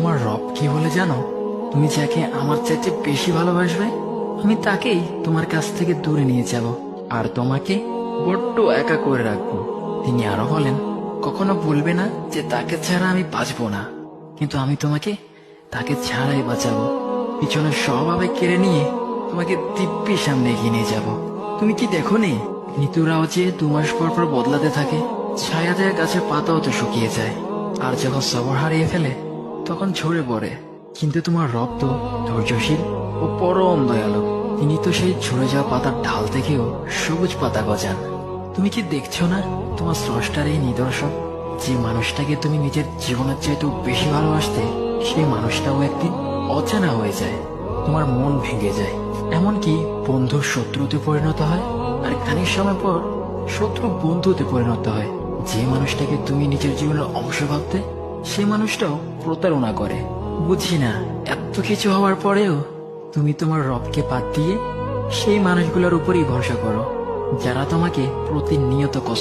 তোমার রব কি বলে জানো? তুমি যাকে আমার চাইতে বেশি ভালোবাসবে, আমি তাকেই তোমার কাছ থেকে দূরে নিয়ে যাব আর তোমাকে বড্ড একা করে রাখবো। তিনি আরো বলেন, কখনো বলবে না যে তাকে ছাড়া আমি বাঁচবো না, কিন্তু আমি তোমাকে তাকে ছাড়াই বাঁচাবো। পিছনে সব আবেগ কেড়ে নিয়ে তোমাকে দিব্যির সামনে এগিয়ে নিয়ে যাব। তুমি কি দেখো নি, ঋতুরাও যে 2 মাস পর পর বদলাতে থাকে, ছায়া দেয়া গাছের পাতাও তো শুকিয়ে যায়, আর যখন সবর হারিয়ে ফেলে তখন ঝরে পড়ে। কিন্তু তোমার রব তো ধৈর্যশীল ও পরম দয়ালু। তিনি তো সেই ঝরে যাওয়া পাতার ঢাল থেকেও সবুজ পাতা গজান। তুমি কি দেখছো না তোমার স্রষ্টার এই নিদর্শন? যে মানুষটাকে তুমি নিজের জীবনের চাইতেও বেশি ভালোবাসতে, সেই মানুষটাও একদিন অচেনা হয়ে যায়, তোমার মন ভেঙে যায়, এমনকি বন্ধু শত্রুতে পরিণত হয়, আর খানিক সময় পর শত্রু বন্ধুতে পরিণত হয়। যে মানুষটাকে তুমি নিজের জীবনের অংশ ভাবতে, সেই মানুষটাও প্রতারণা করে। বুঝি না, এত কিছু হওয়ার পরেও তুমি তোমার রবকে বাদ দিয়ে সেই মানুষগুলোর উপরই ভরসা করো, যারা তোমাকে প্রতিনিয়ত কষ্ট